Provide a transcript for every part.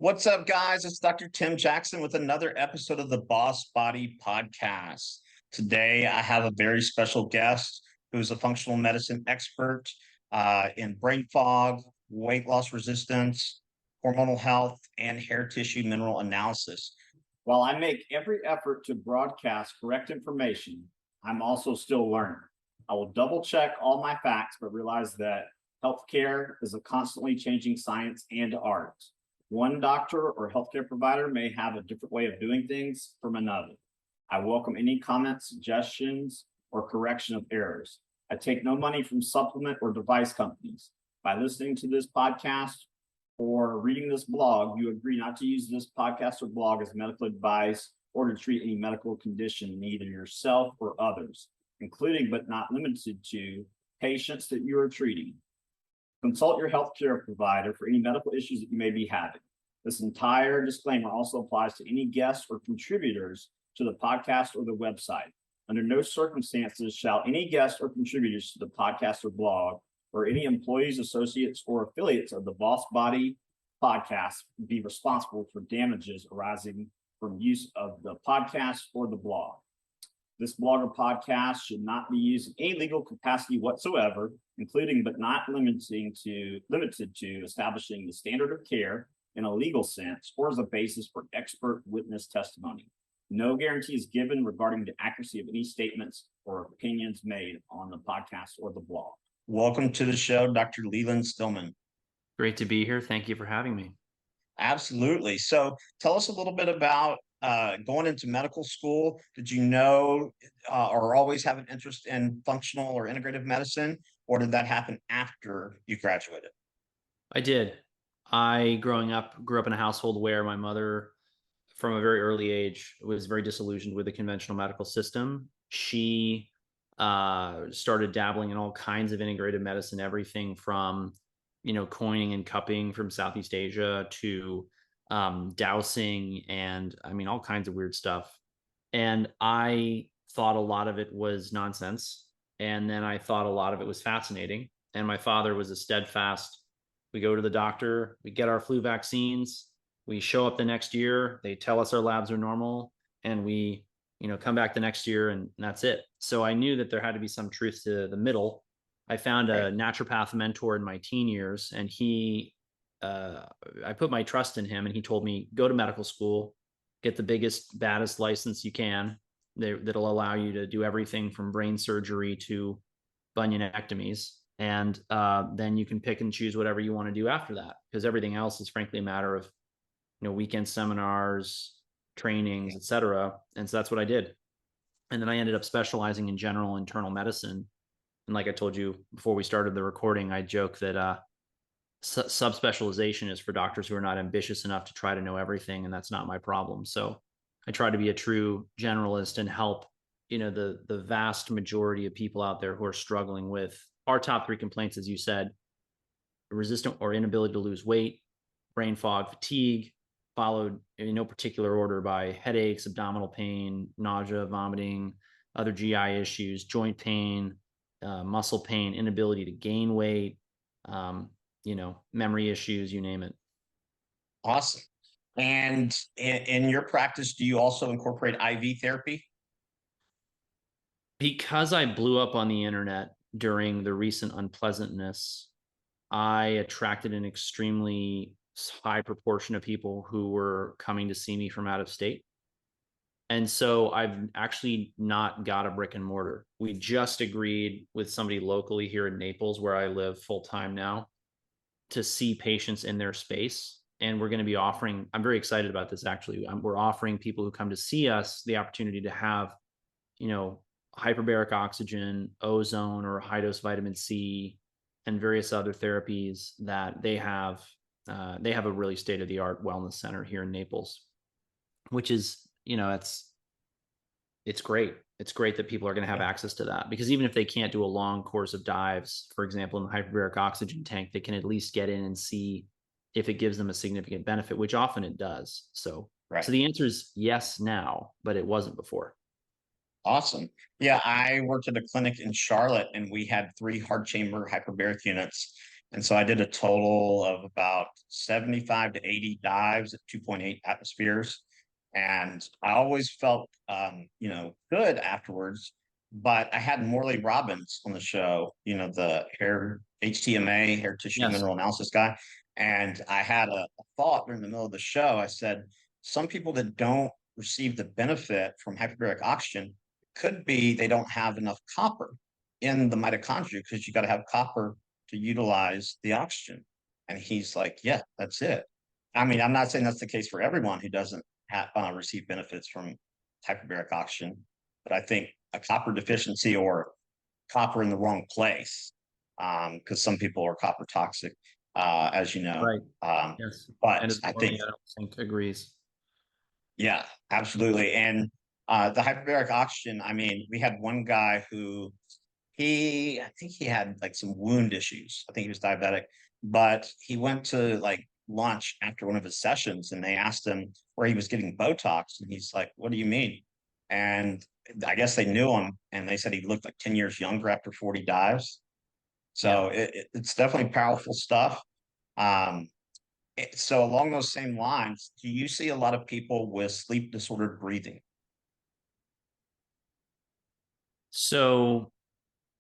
What's up, guys? It's Dr. Tim Jackson with another episode of the Boss Body Podcast. Today, I have a very special guest who's a functional medicine expert in brain fog, weight loss resistance, hormonal health, and hair tissue mineral analysis. While I make every effort to broadcast correct information, I'm also still learning. I will double check all my facts, but realize that healthcare is a constantly changing science and art. One doctor or healthcare provider may have a different way of doing things from another. I welcome any comments, suggestions, or correction of errors. I take no money from supplement or device companies. By listening to this podcast or reading this blog, you agree not to use this podcast or blog as medical advice or to treat any medical condition in either yourself or others, including but not limited to patients that you are treating. Consult your healthcare provider for any medical issues that you may be having. This entire disclaimer also applies to any guests or contributors to the podcast or the website. Under no circumstances shall any guests or contributors to the podcast or blog or any employees, associates, or affiliates of the Boss Body Podcast be responsible for damages arising from use of the podcast or the blog. This blog or podcast should not be used in any legal capacity whatsoever, including but not limited to establishing the standard of care in a legal sense or as a basis for expert witness testimony. No guarantee is given regarding the accuracy of any statements or opinions made on the podcast or the blog. Welcome to the show, Dr. Leland Stillman. Great to be here. Thank you for having me. Absolutely. So tell us a little bit about going into medical school. Did you know or always have an interest in functional or integrative medicine, or did that happen after you graduated? I did. I, growing up, grew up in a household where my mother, from a very early age, was very disillusioned with the conventional medical system. She started dabbling in all kinds of integrative medicine, everything from, coining and cupping from Southeast Asia to dowsing and all kinds of weird stuff. And I thought a lot of it was nonsense. And then I thought a lot of it was fascinating. And my father was a steadfast, we go to the doctor, we get our flu vaccines, we show up the next year, they tell us our labs are normal, and we, come back the next year and that's it. So I knew that there had to be some truth to the middle. I found a naturopath mentor in my teen years, and I put my trust in him, and he told me, go to medical school, get the biggest, baddest license you can that'll allow you to do everything from brain surgery to bunionectomies. And then you can pick and choose whatever you want to do after that, because everything else is frankly a matter of, weekend seminars, trainings, etc. And so that's what I did. And then I ended up specializing in general internal medicine. And like I told you before we started the recording, I joke that subspecialization is for doctors who are not ambitious enough to try to know everything, and that's not my problem. So I try to be a true generalist and help, the vast majority of people out there who are struggling with our top three complaints, as you said: resistant or inability to lose weight, brain fog, fatigue, followed in no particular order by headaches, abdominal pain, nausea, vomiting, other GI issues, joint pain, muscle pain, inability to gain weight, memory issues, you name it. Awesome. And in your practice, do you also incorporate IV therapy? Because I blew up on the internet during the recent unpleasantness, I attracted an extremely high proportion of people who were coming to see me from out of state. And so I've actually not got a brick and mortar. We just agreed with somebody locally here in Naples, where I live full time now, to see patients in their space. And we're going to be offering, I'm very excited about this actually. We're offering people who come to see us the opportunity to have, hyperbaric oxygen, ozone, or high dose vitamin C, and various other therapies that they have. They have a really state of the art wellness center here in Naples, which is, it's great. It's great that people are going to have access to that, because even if they can't do a long course of dives, for example, in the hyperbaric oxygen tank, they can at least get in and see if it gives them a significant benefit, which often it does. So the answer is yes now, but it wasn't before. Awesome. Yeah, I worked at a clinic in Charlotte, and we had 3 hard chamber hyperbaric units. And so I did a total of about 75 to 80 dives at 2.8 atmospheres. And I always felt, good afterwards. But I had Morley Robbins on the show, the hair HTMA, hair tissue Yes. mineral analysis guy. And I had a thought during the middle of the show. I said, some people that don't receive the benefit from hyperbaric oxygen could be they don't have enough copper in the mitochondria, because you got to have copper to utilize the oxygen. And he's like, yeah, that's it. I mean, I'm not saying that's the case for everyone who doesn't receive benefits from hyperbaric oxygen, but I think a copper deficiency or copper in the wrong place, because some people are copper toxic, as you know. Right. Um, Yes. And but as I Morley, think, I don't think agrees. yeah, absolutely. And the hyperbaric oxygen, I mean, we had one guy who I think he had like some wound issues. I think he was diabetic, but he went to like lunch after one of his sessions and they asked him where he was getting Botox. And he's like, what do you mean? And I guess they knew him and they said he looked like 10 years younger after 40 dives. Yeah. So it's definitely powerful stuff. Um, so along those same lines, do you see a lot of people with sleep disordered breathing? So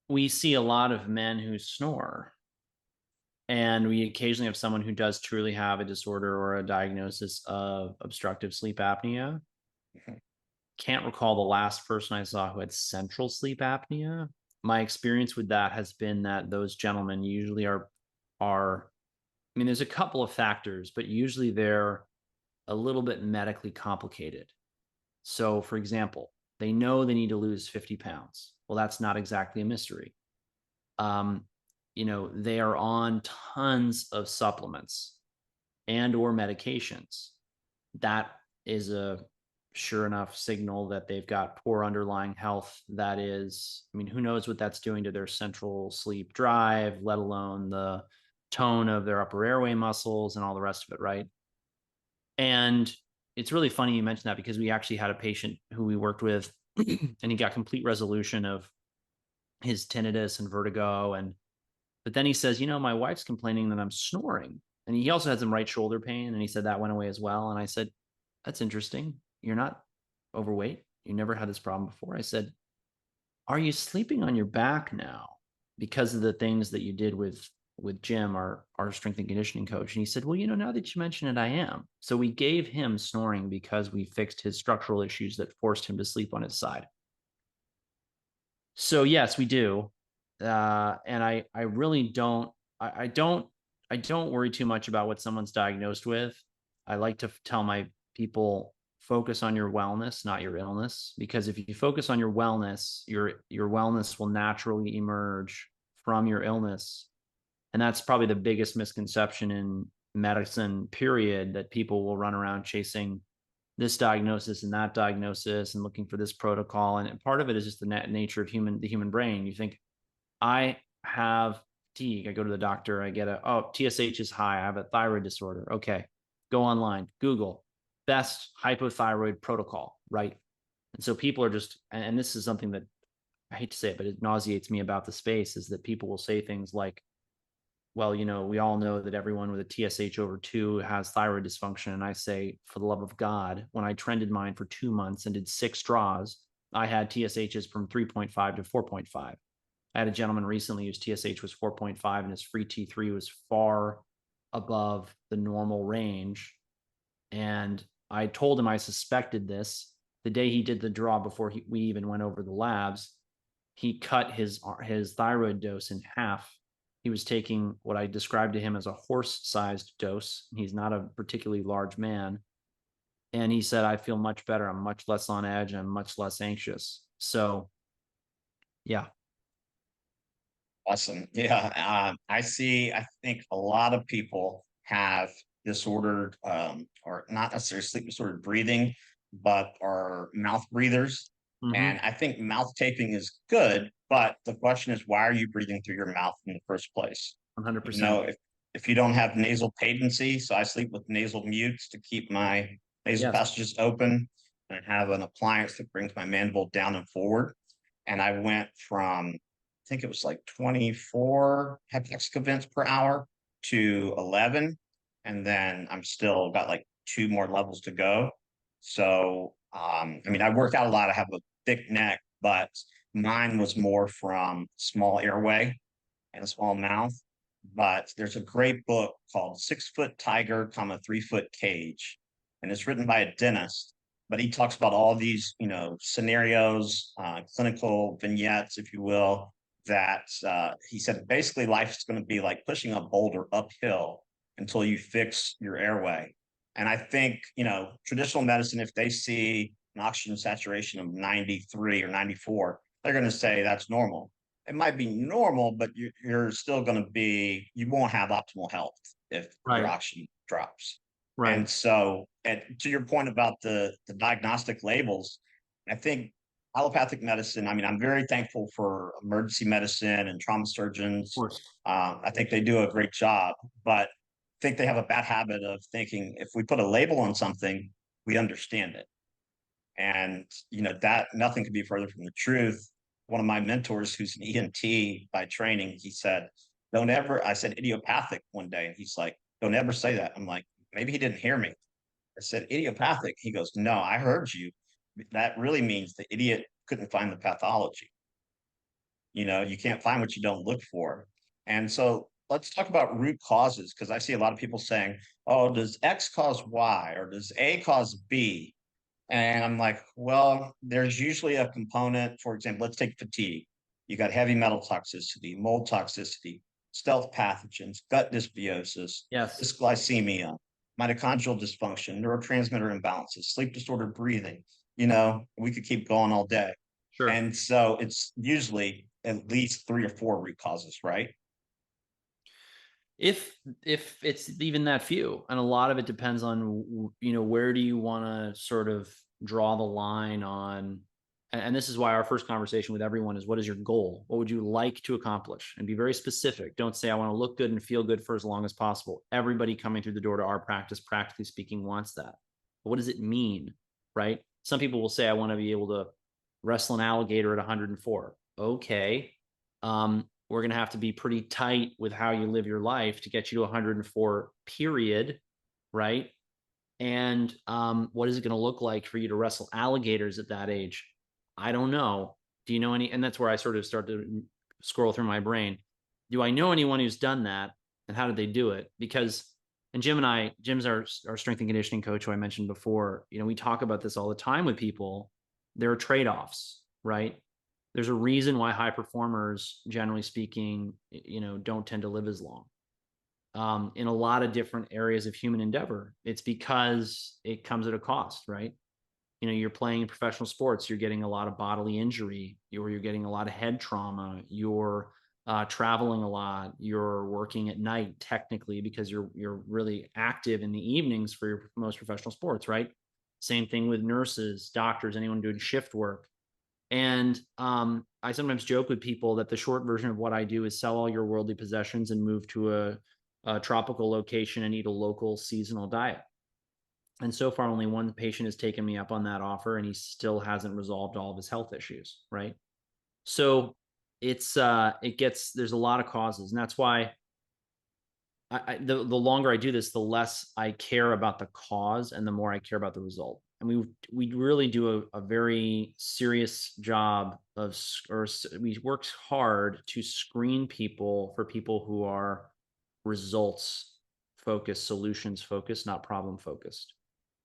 we see a lot of men who snore, and we occasionally have someone who does truly have a disorder or a diagnosis of obstructive sleep apnea. Mhm. Can't recall the last person I saw who had central sleep apnea. My experience with that has been that those gentlemen usually are I mean, there's a couple of factors, but usually they're a little bit medically complicated. So, for example, they know they need to lose 50 pounds. Well, that's not exactly a mystery. Um, they are on tons of supplements and or medications. That is a sure enough signal that they've got poor underlying health. That is, I mean, who knows what that's doing to their central sleep drive, let alone the tone of their upper airway muscles and all the rest of it, right? And it's really funny you mentioned that, because we actually had a patient who we worked with and he got complete resolution of his tinnitus and vertigo. But then he says, my wife's complaining that I'm snoring. And he also had some right shoulder pain. And he said that went away as well. And I said, that's interesting. You're not overweight. You never had this problem before. I said, are you sleeping on your back now because of the things that you did with Jim, our strength and conditioning coach? And he said, well, now that you mention it, I am. So we gave him snoring because we fixed his structural issues that forced him to sleep on his side. So yes, we do. And I really don't, I don't worry too much about what someone's diagnosed with. I like to tell my people, focus on your wellness, not your illness, because if you focus on your wellness, your wellness will naturally emerge from your illness. And that's probably the biggest misconception in medicine, period, that people will run around chasing this diagnosis and that diagnosis and looking for this protocol. And part of it is just the nature of the human brain. You think, I have fatigue. I go to the doctor. I get TSH is high. I have a thyroid disorder. Okay. Go online, Google best hypothyroid protocol, right? And so people are just, and this is something that I hate to say it, but it nauseates me about the space, is that people will say things like, well, we all know that everyone with a TSH over 2 has thyroid dysfunction. And I say, for the love of God, when I trended mine for 2 months and did 6 draws, I had TSHs from 3.5 to 4.5. I had a gentleman recently whose TSH was 4.5 and his free T3 was far above the normal range. And I told him I suspected this. The day he did the draw, before we even went over the labs, he cut his thyroid dose in half. He was taking what I described to him as a horse-sized dose. He's not a particularly large man. And he said, I feel much better. I'm much less on edge. I'm much less anxious. So, yeah. Awesome. Yeah. I think a lot of people have disordered, or not necessarily sleep disordered breathing, but are mouth breathers. Mm-hmm. And I think mouth taping is good, but the question is, why are you breathing through your mouth in the first place? 100%. If you don't have nasal patency, so I sleep with nasal mutes to keep my nasal Yes. passages open, and I have an appliance that brings my mandible down and forward. And I went from think it was like 24 heptaxic events per hour to 11. And then I'm still got like 2 more levels to go. So, I mean, I work out a lot. I have a thick neck, but mine was more from small airway and a small mouth. But there's a great book called 6 Foot Tiger, 3 Foot Cage. And it's written by a dentist, but he talks about all these, scenarios, clinical vignettes, if you will, that he said basically life is going to be like pushing a boulder uphill until you fix your airway. And I think, traditional medicine, if they see an oxygen saturation of 93 or 94, they're going to say that's normal. It might be normal, but you're still going to be, you won't have optimal health if your Right. oxygen drops. Right. And so, and to your point about the diagnostic labels, I think allopathic medicine, I mean, I'm very thankful for emergency medicine and trauma Of surgeons. course. I think they do a great job, but I think they have a bad habit of thinking if we put a label on something, we understand it. And, that nothing could be further from the truth. One of my mentors, who's an ENT by training, he said, don't ever, I said idiopathic one day, and he's like, don't ever say that. I'm like, maybe he didn't hear me. I said idiopathic. He goes, no, I heard you. That really means the idiot couldn't find the pathology. You can't find what you don't look for. And so let's talk about root causes, because I see a lot of people saying, oh, does X cause Y or does A cause B? And I'm like, well, there's usually a component. For example, let's take fatigue. You got heavy metal toxicity, mold toxicity, stealth pathogens, gut dysbiosis, Yes. dysglycemia, mitochondrial dysfunction, neurotransmitter imbalances, sleep disordered breathing. We could keep going all day. Sure. And so it's usually at least 3 or 4 root causes, right? If it's even that few, and a lot of it depends on where do you want to sort of draw the line on, and this is why our first conversation with everyone is, what is your goal? What would you like to accomplish? And be very specific. Don't say I want to look good and feel good for as long as possible. Everybody coming through the door to our practice, practically speaking, wants that. But what does it mean, right? Some people will say I want to be able to wrestle an alligator at 104. Okay. We're going to have to be pretty tight with how you live your life to get you to 104, period. Right. And what is it going to look like for you to wrestle alligators at that age? I don't know. Do you know any? And that's where I sort of start to scroll through my brain. Do I know anyone who's done that? And how did they do it? Because, and Jim's our strength and conditioning coach, who I mentioned before, we talk about this all the time with people. There are trade-offs, right? There's a reason why high performers, generally speaking, don't tend to live as long. In a lot of different areas of human endeavor, it's because it comes at a cost, right? You're playing professional sports, you're getting a lot of bodily injury, you're getting a lot of head trauma, you're traveling a lot, you're working at night technically because you're really active in the evenings for your most professional sports, right? Same thing with nurses, doctors, anyone doing shift work. And I sometimes joke with people that the short version of what I do is sell all your worldly possessions and move to a tropical location and eat a local seasonal diet. And so far, only one patient has taken me up on that offer, and he still hasn't resolved all of his health issues. Right. So there's a lot of causes. And that's why the longer I do this, the less I care about the cause and the more I care about the result. And we really do a very serious job we work hard to screen people for people who are results focused, solutions focused, not problem focused.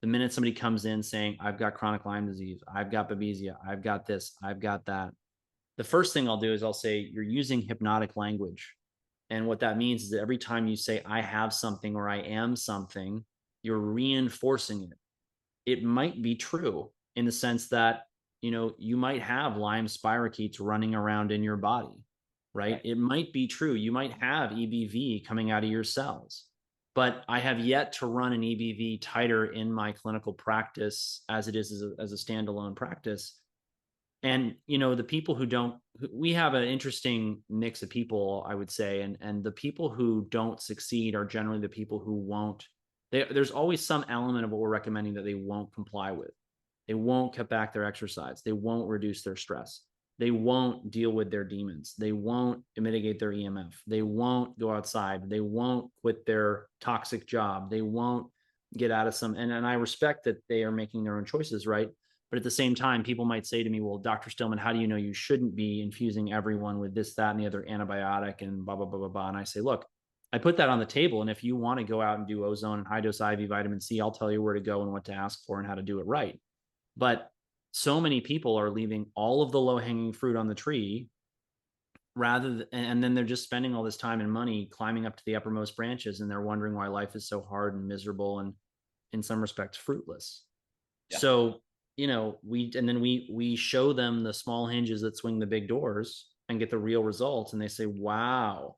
The minute somebody comes in saying, I've got chronic Lyme disease, I've got babesia, I've got this, I've got that, the first thing I'll do is I'll say, you're using hypnotic language. And what that means is that every time you say, I have something or I am something, you're reinforcing it. It might be true in the sense that, you might have Lyme spirochetes running around in your body, right? It might be true. You might have EBV coming out of your cells, but I have yet to run an EBV titer in my clinical practice as it is as a standalone practice. And, the people we have an interesting mix of people, I would say, and the people who don't succeed are generally the people who won't. There's always some element of what we're recommending that they won't comply with. They won't cut back their exercise. They won't reduce their stress. They won't deal with their demons. They won't mitigate their EMF. They won't go outside. They won't quit their toxic job. They won't get out of some. And I respect that they are making their own choices, right? But at the same time, people might say to me, well, Dr. Stillman, how do you know you shouldn't be infusing everyone with this, that, and the other antibiotic and blah, blah, blah, blah, blah. And I say, look, I put that on the table. And if you want to go out and do ozone and high dose IV vitamin C, I'll tell you where to go and what to ask for and how to do it right. But so many people are leaving all of the low hanging fruit on the tree and then they're just spending all this time and money climbing up to the uppermost branches. And they're wondering why life is so hard and miserable and in some respects fruitless. Yeah. So, we show them the small hinges that swing the big doors and get the real results. And they say, wow,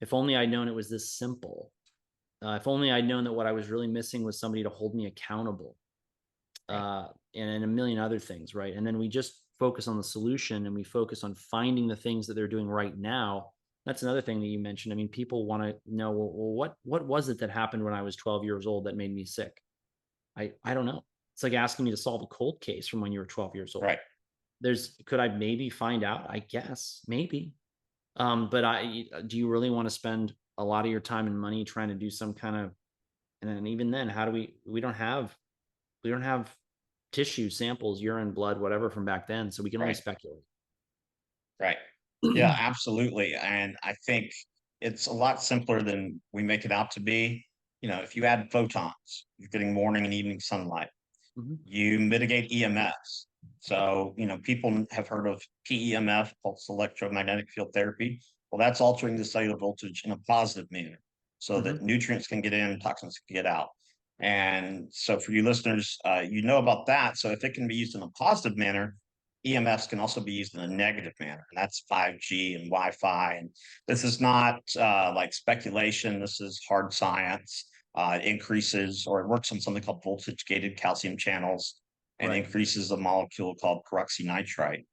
if only I'd known it was this simple. If only I'd known that what I was really missing was somebody to hold me accountable. And a million other things, right? And then we just focus on the solution and we focus on finding the things that they're doing right now. That's another thing that you mentioned. I mean, people want to know, well, what was it that happened when I was 12 years old that made me sick? I don't know. It's like asking me to solve a cold case from when you were 12 years old. Right. Could I maybe find out? I guess maybe. But do you really want to spend a lot of your time and money trying to do some kind of, and then even then, how do we don't have tissue samples, urine, blood, whatever from back then. So we can only speculate. Right. Yeah, absolutely. And I think it's a lot simpler than we make it out to be. If you add photons, you're getting morning and evening sunlight. You mitigate EMFs. So, people have heard of PEMF, pulse electromagnetic field therapy. Well, that's altering the cellular voltage in a positive manner so that nutrients can get in, toxins can get out. And so for you listeners, about that. So if it can be used in a positive manner, EMFs can also be used in a negative manner, and that's 5G and Wi-Fi. And this is not like speculation. This is hard science. It increases, or it works on something called voltage-gated calcium channels and increases a molecule called peroxynitrite,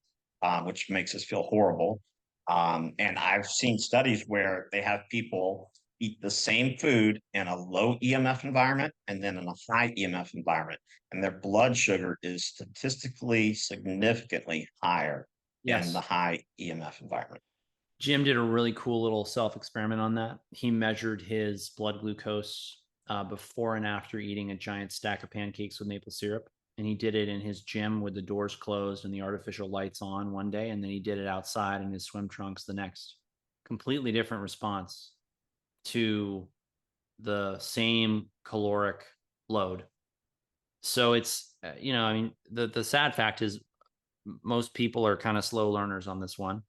which makes us feel horrible. And I've seen studies where they have people eat the same food in a low EMF environment and then in a high EMF environment, and their blood sugar is statistically significantly higher in the high EMF environment. Jim did a really cool little self-experiment on that. He measured his blood glucose before and after eating a giant stack of pancakes with maple syrup. And he did it in his gym with the doors closed and the artificial lights on one day. And then he did it outside in his swim trunks the next. Completely different response to the same caloric load. So it's, the sad fact is most people are kind of slow learners on this one,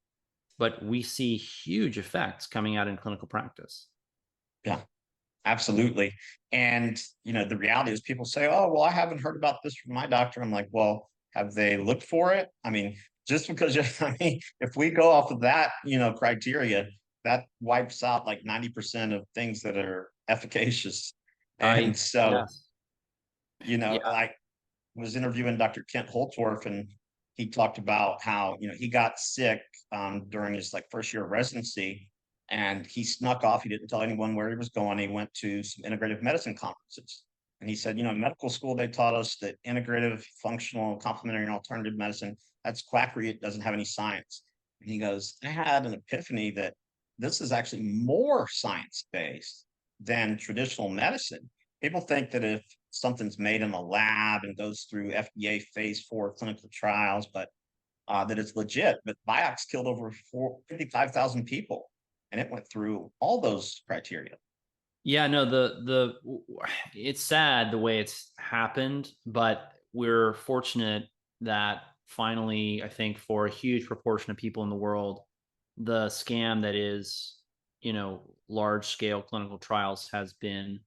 but we see huge effects coming out in clinical practice. Yeah, absolutely. And, the reality is people say, oh, well, I haven't heard about this from my doctor. I'm like, well, have they looked for it? I mean, just because, if we go off of that, criteria, that wipes out like 90% of things that are efficacious. And I was interviewing Dr. Kent Holtorf, and he talked about how, he got sick during his first year of residency, and he snuck off. He didn't tell anyone where he was going. He went to some integrative medicine conferences. And he said, in medical school, they taught us that integrative, functional, complementary, and alternative medicine, that's quackery. It doesn't have any science. And he goes, I had an epiphany that this is actually more science-based than traditional medicine. People think that if something's made in a lab and goes through FDA phase 4 clinical trials, but that it's legit. But Vioxx killed over 55,000 people, and it went through all those criteria. Yeah, no, it's sad the way it's happened, but we're fortunate that finally, I think for a huge proportion of people in the world, the scam that is, large scale clinical trials has been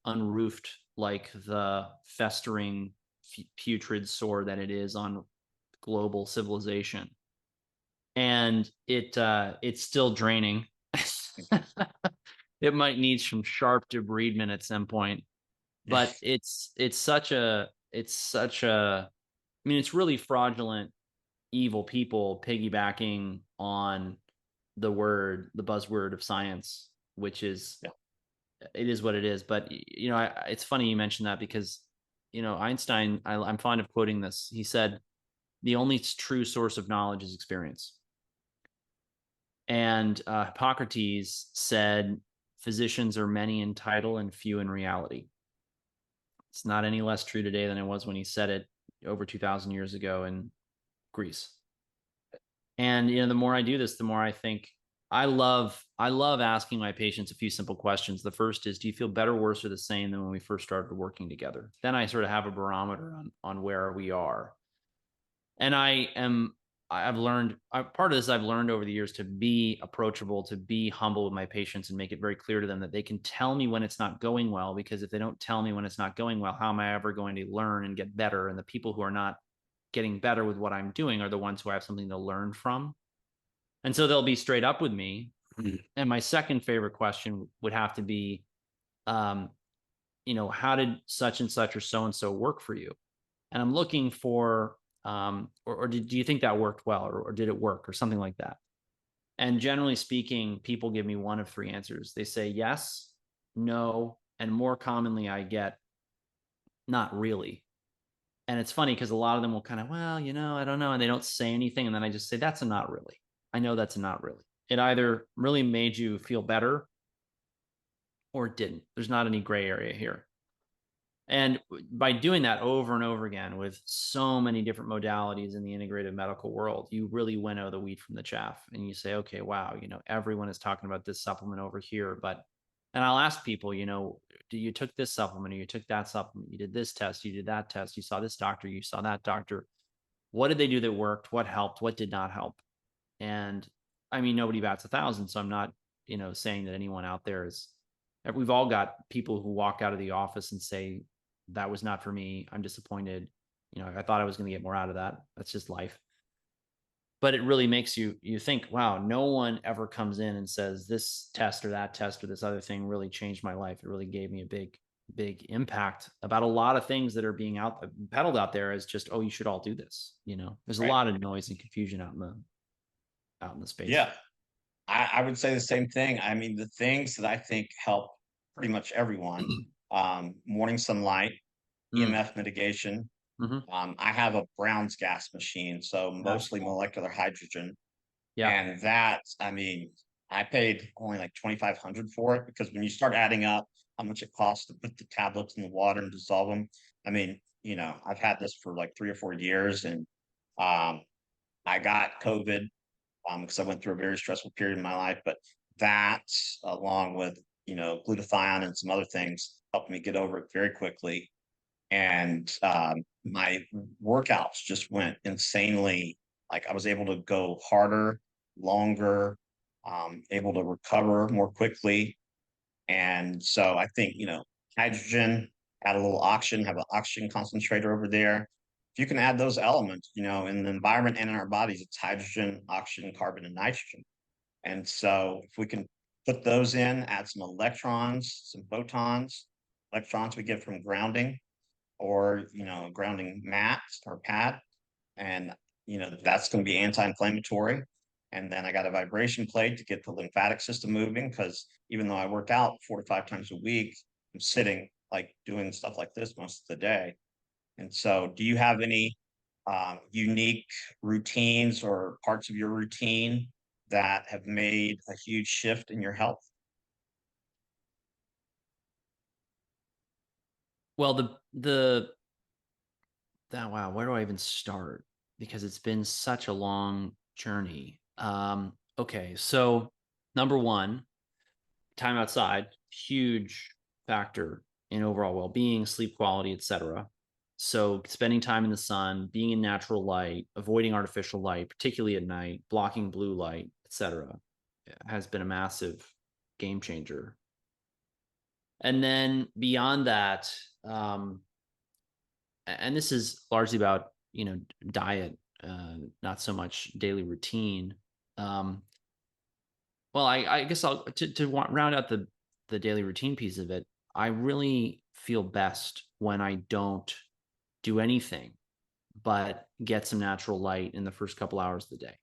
unroofed like the festering putrid sore that it is on global civilization. And it's still draining. It might need some sharp debridement at some point, but it's really fraudulent, evil people piggybacking on the buzzword of science, which is, it is what it is. But, it's funny you mentioned that because, Einstein, I'm fond of quoting this. He said, the only true source of knowledge is experience. And Hippocrates said, physicians are many in title and few in reality. It's not any less true today than it was when he said it over 2,000 years ago in Greece. And the more I do this, the more I think I love asking my patients a few simple questions. The first is, do you feel better, worse, or the same than when we first started working together? Then I sort of have a barometer on where we are. And I've learned part of this I've learned over the years to be approachable, to be humble with my patients and make it very clear to them that they can tell me when it's not going well, because if they don't tell me when it's not going well, how am I ever going to learn and get better? And the people who are not getting better with what I'm doing are the ones who I have something to learn from. And so they'll be straight up with me. And my second favorite question would have to be, how did such and such or so-and-so work for you? And I'm looking for, do you think that worked well, or did it work, or something like that? And generally speaking, people give me one of three answers. They say yes, no, and more commonly I get not really. And it's funny because a lot of them will kind of, well, I don't know. And they don't say anything. And then I just say, that's a not really. I know that's a not really. It either really made you feel better or it didn't. There's not any gray area here. And by doing that over and over again with so many different modalities in the integrative medical world, you really winnow the wheat from the chaff. And you say, okay, wow, everyone is talking about this supplement over here. And I'll ask people, do you took this supplement, or you took that supplement, you did this test, you did that test, you saw this doctor, you saw that doctor. What did they do that worked? What helped? What did not help? And I mean, nobody bats 1,000. So I'm not, saying that anyone out there is, we've all got people who walk out of the office and say, that was not for me. I'm disappointed. I thought I was going to get more out of that. That's just life. But it really makes you think, wow, no one ever comes in and says this test or that test or this other thing really changed my life. It really gave me a big impact about a lot of things that are being peddled out there as just, oh, you should all do this. There's a lot of noise and confusion out in the space. Yeah, I would say the same thing. I mean, the things that I think help pretty much everyone, morning sunlight, EMF mitigation. I have a Brown's gas machine, so mostly molecular hydrogen. Yeah. And that, I mean, I paid only like 2,500 for it, because when you start adding up how much it costs to put the tablets in the water and dissolve them, I mean, I've had this for like 3 or 4 years, and I got COVID because I went through a very stressful period in my life. But that, along with glutathione and some other things, helped me get over it very quickly. And my workouts just went insanely. Like, I was able to go harder, longer, able to recover more quickly. And so I think, hydrogen, add a little oxygen, have an oxygen concentrator over there. If you can add those elements, in the environment and in our bodies, it's hydrogen, oxygen, carbon, and nitrogen. And so if we can put those in, add some electrons, some photons, electrons we get from grounding, or a grounding mat or pad, and that's going to be anti-inflammatory. And then I got a vibration plate to get the lymphatic system moving, because even though I work out 4 to 5 times a week, I'm sitting, like, doing stuff like this most of the day. And so, do you have any unique routines or parts of your routine that have made a huge shift in your health? Well, wow, where do I even start? Because it's been such a long journey. Okay, so number one, time outside, huge factor in overall well-being, sleep quality, etc. So spending time in the sun, being in natural light, avoiding artificial light, particularly at night, blocking blue light, etc., has been a massive game changer. And then beyond that, and this is largely about diet, not so much daily routine. Well, I guess to round out the daily routine piece of it. I really feel best when I don't do anything but get some natural light in the first couple hours of the day.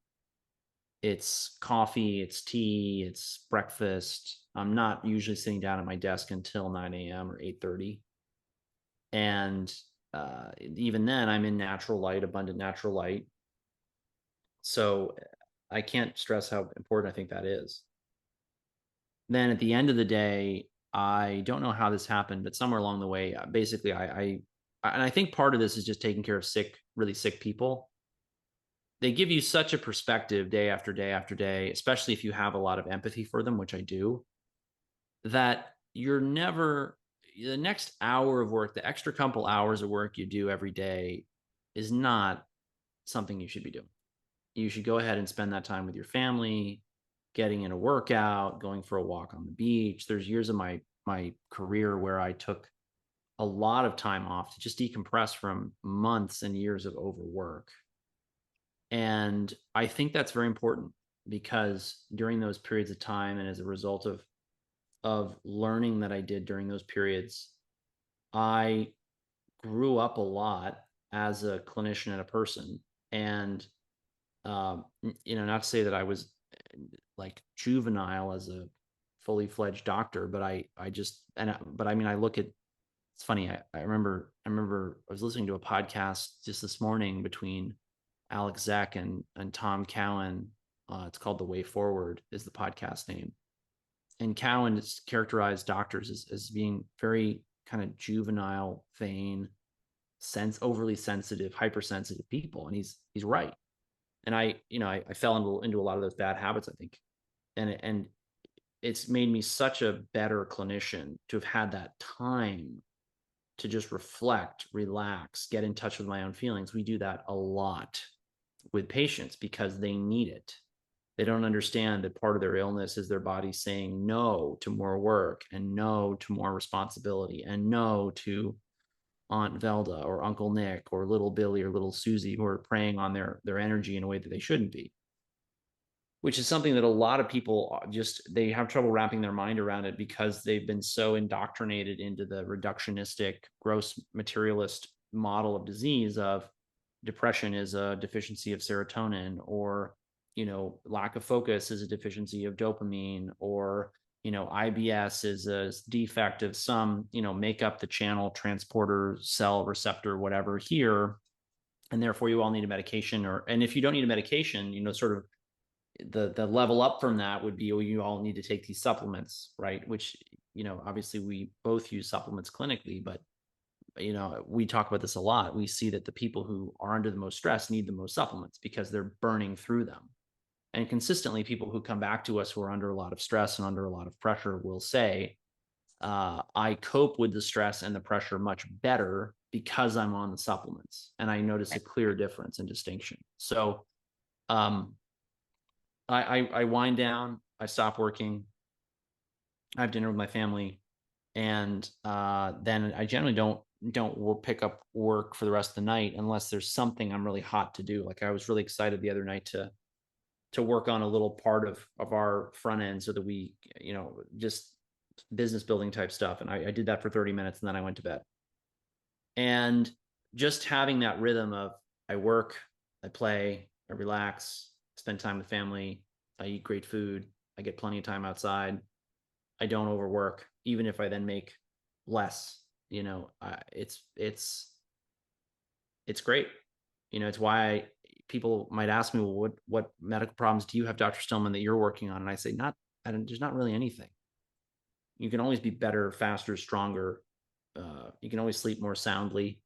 It's coffee, it's tea, it's breakfast. I'm not usually sitting down at my desk until 9 a.m. or 8:30. And even then I'm in natural light, abundant natural light. So I can't stress how important I think that is. Then at the end of the day, I don't know how this happened, but somewhere along the way, basically, and I think part of this is just taking care of really sick people. They give you such a perspective day after day after day, especially if you have a lot of empathy for them, which I do, that you're never, the next hour of work, the extra couple hours of work you do every day is not something you should be doing. You should go ahead and spend that time with your family, getting in a workout, going for a walk on the beach. There's years of my career where I took a lot of time off to just decompress from months and years of overwork. And I think that's very important, because during those periods of time, and as a result of learning that I did during those periods, I grew up a lot as a clinician and a person. And not to say that I was like juvenile as a fully fledged doctor, but I look at, it's funny. I remember I was listening to a podcast just this morning between Alex Zek and Tom Cowan. It's called The Way Forward is the podcast name. And Cowan has characterized doctors as being very kind of juvenile, vain, overly sensitive, hypersensitive people. And he's right. And I fell into a lot of those bad habits, I think. And it's made me such a better clinician to have had that time to just reflect, relax, get in touch with my own feelings. We do that a lot with patients because they need it. They don't understand that part of their illness is their body saying no to more work, and no to more responsibility, and no to Aunt Velda or Uncle Nick or little Billy or little Susie, who are preying on their energy in a way that they shouldn't be. Which is something that a lot of people they have trouble wrapping their mind around it, because they've been so indoctrinated into the reductionistic, gross materialist model of disease of depression is a deficiency of serotonin, or, lack of focus is a deficiency of dopamine, or, IBS is a defect of some, make up the channel transporter cell receptor, whatever here. And therefore you all need a medication, and if you don't need a medication, sort of the level up from that would be, oh, you all need to take these supplements, right? Which, obviously we both use supplements clinically, but, we talk about this a lot. We see that the people who are under the most stress need the most supplements because they're burning through them. And consistently, people who come back to us who are under a lot of stress and under a lot of pressure will say, I cope with the stress and the pressure much better because I'm on the supplements. And I notice a clear difference and distinction. So, I wind down, I stop working, I have dinner with my family, and then I generally don't pick up work for the rest of the night unless there's something I'm really hot to do. Like I was really excited the other night to work on a little part of our front end so that we, just business building type stuff. And I did that for 30 minutes and then I went to bed. And just having that rhythm of I work, I play, I relax, spend time with family, I eat great food, I get plenty of time outside, I don't overwork, even if I then make less, it's great. It's why people might ask me, well, what medical problems do you have, Dr. Stillman, that you're working on? And I say, there's not really anything. You can always be better, faster, stronger. You can always sleep more soundly.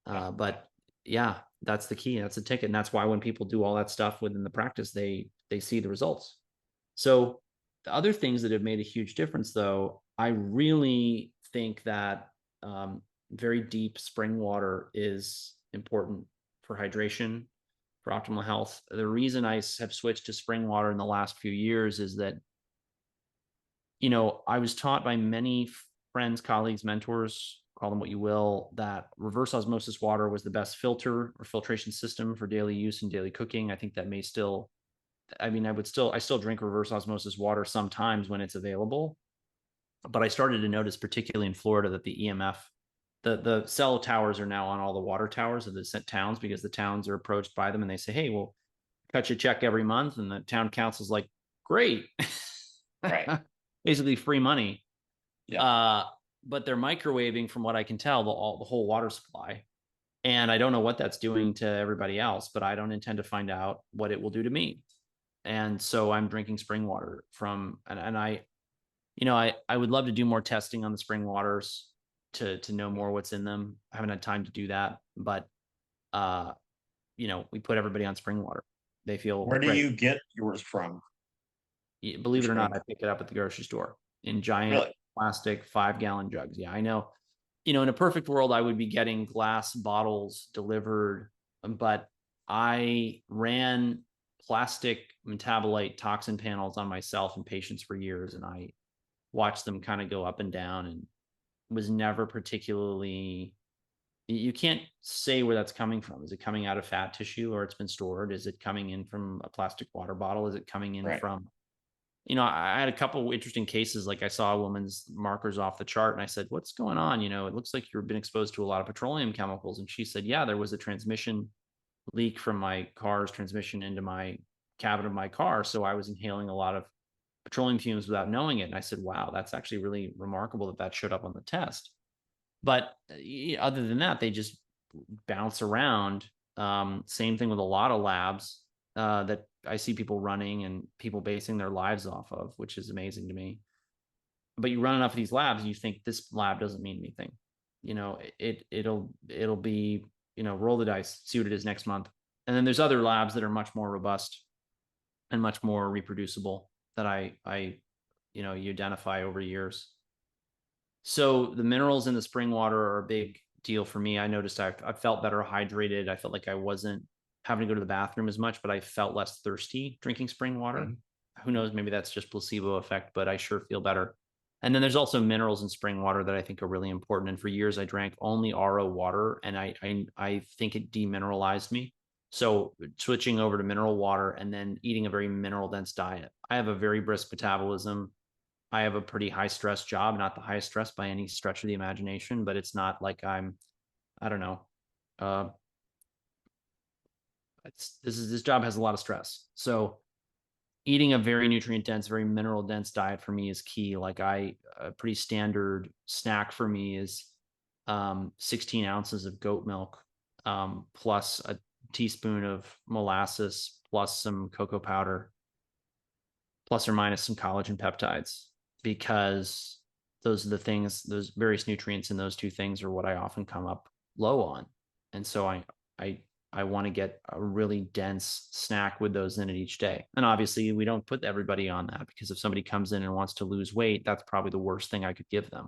But yeah, that's the key. That's the ticket. And that's why when people do all that stuff within the practice, they see the results. So the other things that have made a huge difference, though, I really think that very deep spring water is important for hydration, for optimal health. The reason I have switched to spring water in the last few years is that, I was taught by many friends, colleagues, mentors, call them what you will, that reverse osmosis water was the best filter or filtration system for daily use and daily cooking. I think that may still, I still drink reverse osmosis water sometimes when it's available. But I started to notice, particularly in Florida, that the EMF, the cell towers are now on all the water towers of the towns, because the towns are approached by them and they say, hey, we'll cut you a check every month. And the town council's like, great. Right. Basically free money. Yeah. But they're microwaving, from what I can tell, the whole water supply. And I don't know what that's doing to everybody else, but I don't intend to find out what it will do to me. And so I'm drinking spring water from, and I would love to do more testing on the spring waters to know more what's in them. I haven't had time to do that, but we put everybody on spring water. They feel Where do great. you get yours from? Believe it or not, Spring. I pick it up at the grocery store in giant Really? plastic 5-gallon jugs. Yeah, I know. In a perfect world, I would be getting glass bottles delivered, but I ran plastic metabolite toxin panels on myself and patients for years, and I watched them kind of go up and down, and was never particularly. You can't say where that's coming from. Is it coming out of fat tissue, or it's been stored? Is it coming in from a plastic water bottle? Is it coming in Right. from I had a couple of interesting cases. Like I saw a woman's markers off the chart and I said, what's going on? It looks like you've been exposed to a lot of petroleum chemicals. And she said, yeah, there was a transmission leak from my car's transmission into my cabin of my car. So I was inhaling a lot of petroleum fumes without knowing it. And I said, wow, that's actually really remarkable that showed up on the test. But other than that, they just bounce around. Same thing with a lot of labs that I see people running and people basing their lives off of, which is amazing to me. But you run enough of these labs, and you think this lab doesn't mean anything. It'll be roll the dice, see what it is next month. And then there's other labs that are much more robust and much more reproducible that I you identify over years. So the minerals in the spring water are a big deal for me. I noticed I felt better hydrated. I felt like I wasn't having to go to the bathroom as much, but I felt less thirsty drinking spring water. Mm-hmm. Who knows? Maybe that's just placebo effect, but I sure feel better. And then there's also minerals in spring water that I think are really important. And for years, I drank only RO water, and I think it demineralized me. So switching over to mineral water and then eating a very mineral dense diet. I have a very brisk metabolism. I have a pretty high stress job, not the highest stress by any stretch of the imagination, but it's not like I don't know. Uh, this job has a lot of stress. So eating a very nutrient dense, very mineral dense diet for me is key. Like a pretty standard snack for me is 16 ounces of goat milk, plus a teaspoon of molasses, plus some cocoa powder, plus or minus some collagen peptides, because those are the things, those various nutrients in those two things are what I often come up low on. And so I want to get a really dense snack with those in it each day. And obviously we don't put everybody on that, because if somebody comes in and wants to lose weight, that's probably the worst thing I could give them.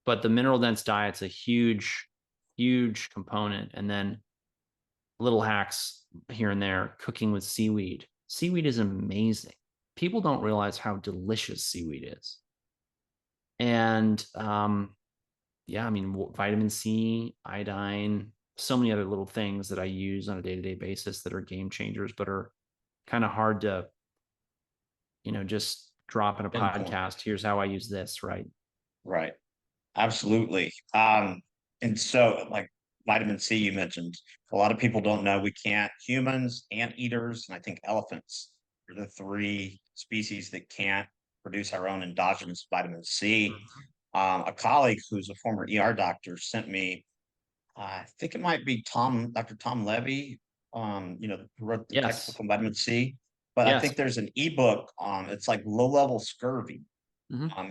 But the mineral dense diet's a huge, huge component. And then little hacks here and there, cooking with seaweed. Seaweed is amazing. People don't realize how delicious seaweed is. And yeah, I mean, vitamin C, iodine, so many other little things that I use on a day-to-day basis that are game changers, but are kind of hard to, just drop in a podcast. Here's how I use this, right? Right. Absolutely. And so like vitamin C you mentioned, a lot of people don't know we can't, humans, anteaters, and I think elephants are the three species that can't produce our own endogenous vitamin C. A colleague who's a former ER doctor sent me, I think it might be Dr. Tom Levy, who wrote the Yes. textbook on vitamin C. But I Yes. think there's an ebook, it's like low-level scurvy.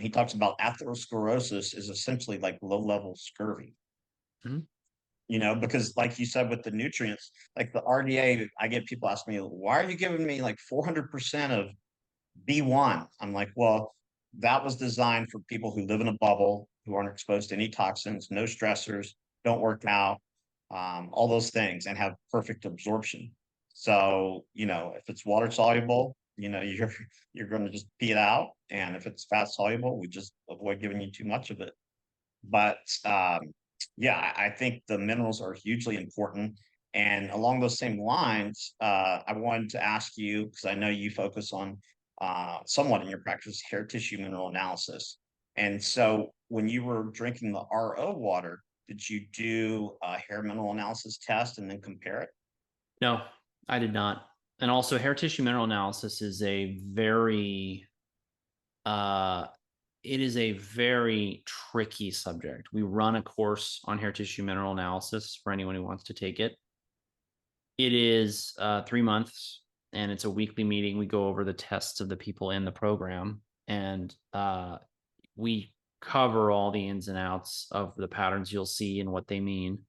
He talks about atherosclerosis is essentially like low-level scurvy. Because like you said with the nutrients, like the RDA, I get people asking me, why are you giving me like 400% of B1? I'm like, well, that was designed for people who live in a bubble, who aren't exposed to any toxins, no stressors, don't work out, all those things, and have perfect absorption. So, if it's water soluble, you're going to just pee it out. And if it's fat soluble, we just avoid giving you too much of it. But yeah, I think the minerals are hugely important. And along those same lines, I wanted to ask you, because I know you focus on somewhat in your practice, hair tissue mineral analysis. And so when you were drinking the RO water, did you do a hair mineral analysis test and then compare it? No, I did not. And also hair tissue mineral analysis is a very it is a very tricky subject. We run a course on hair tissue mineral analysis for anyone who wants to take it. It is 3 months, and it's a weekly meeting. We go over the tests of the people in the program, and we cover all the ins and outs of the patterns you'll see and what they mean.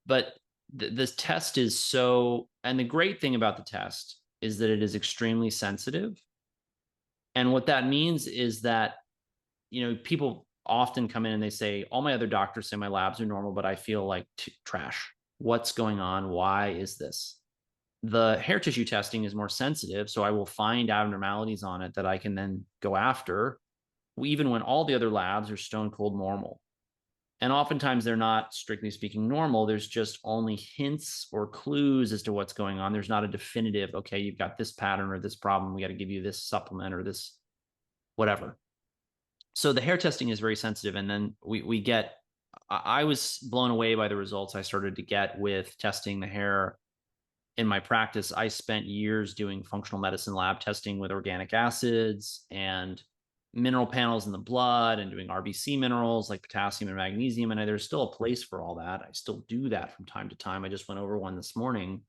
But this test is so, and the great thing about the test is that it is extremely sensitive. And what that means is that, people often come in and they say, all my other doctors say my labs are normal, but I feel like trash. What's going on? Why is this? The hair tissue testing is more sensitive, so I will find abnormalities on it that I can then go after, even when all the other labs are stone cold normal. And oftentimes they're not, strictly speaking, normal. There's just only hints or clues as to what's going on. There's not a definitive, okay, you've got this pattern or this problem, we got to give you this supplement or this whatever. So the hair testing is very sensitive. And then we get, I was blown away by the results I started to get with testing the hair in my practice. I spent years doing functional medicine lab testing with organic acids and mineral panels in the blood and doing RBC minerals like potassium and magnesium. And there's still a place for all that. I still do that from time to time. I just went over one this morning.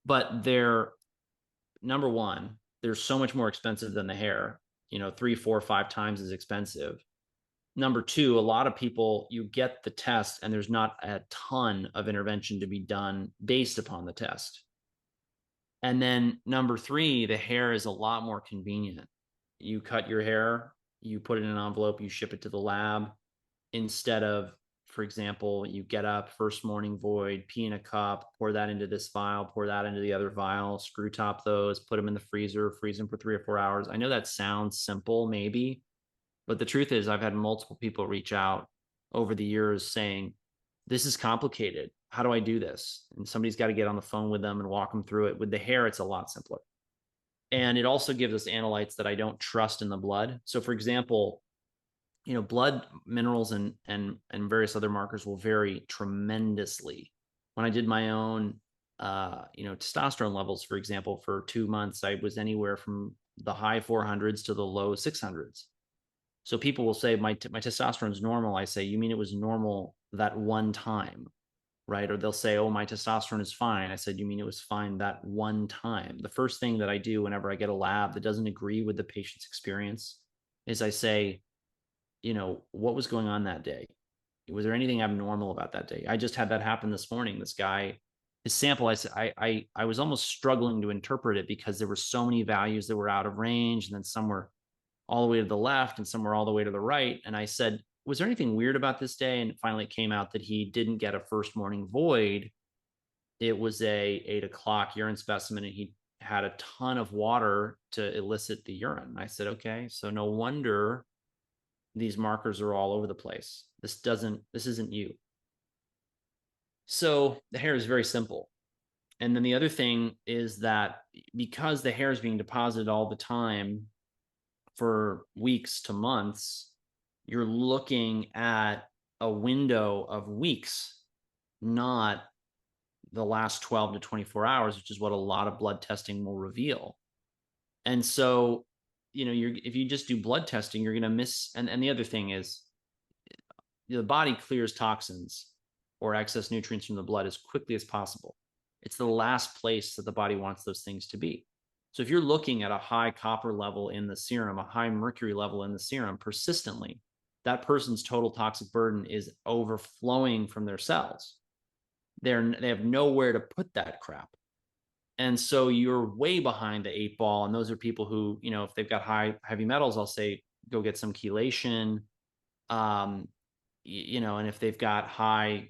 But they're, number one, they're so much more expensive than the hair, 3, 4, 5 times as expensive. Number two, a lot of people, you get the test and there's not a ton of intervention to be done based upon the test. And then number three, the hair is a lot more convenient. You cut your hair, you put it in an envelope, you ship it to the lab, instead of, for example, you get up first morning void, pee in a cup, pour that into this vial, pour that into the other vial, screw top those, put them in the freezer, freeze them for 3 or 4 hours. I know that sounds simple, maybe, but the truth is I've had multiple people reach out over the years saying, this is complicated. How do I do this? And somebody's got to get on the phone with them and walk them through it. With the hair, it's a lot simpler. And it also gives us analytes that I don't trust in the blood. So for example, blood minerals and various other markers will vary tremendously. When I did my own, testosterone levels, for example, for 2 months, I was anywhere from the high 400s to the low 600s. So people will say my testosterone is normal. I say, you mean it was normal that one time, right? Or they'll say, oh, my testosterone is fine. I said, you mean it was fine that one time? The first thing that I do whenever I get a lab that doesn't agree with the patient's experience is I say, what was going on that day? Was there anything abnormal about that day? I just had that happen this morning. This guy, his sample, I was almost struggling to interpret it because there were so many values that were out of range, and then some were all the way to the left and some were all the way to the right. And I said, was there anything weird about this day? And finally it came out that he didn't get a first morning void. It was a 8 o'clock urine specimen, and he had a ton of water to elicit the urine. I said, okay, so no wonder these markers are all over the place. This isn't you. So the hair is very simple. And then the other thing is that because the hair is being deposited all the time for weeks to months, you're looking at a window of weeks, not the last 12 to 24 hours, which is what a lot of blood testing will reveal. And so, if you just do blood testing, you're going to miss. And the other thing is, the body clears toxins or excess nutrients from the blood as quickly as possible. It's the last place that the body wants those things to be. So if you're looking at a high copper level in the serum, a high mercury level in the serum persistently, that person's total toxic burden is overflowing from their cells. They have nowhere to put that crap. And so you're way behind the 8 ball. And those are people who, if they've got high heavy metals, I'll say, go get some chelation. And if they've got high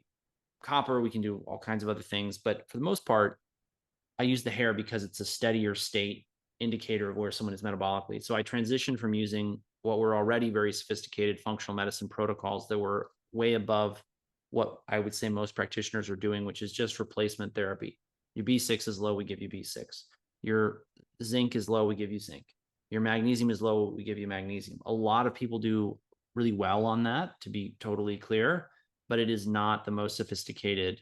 copper, we can do all kinds of other things. But for the most part, I use the hair because it's a steadier state indicator of where someone is metabolically. So I transitioned from using what were already very sophisticated functional medicine protocols that were way above what I would say most practitioners are doing, which is just replacement therapy. Your B6 is low, we give you B6. Your zinc is low, we give you zinc. Your magnesium is low, we give you magnesium. A lot of people do really well on that, to be totally clear, but it is not the most sophisticated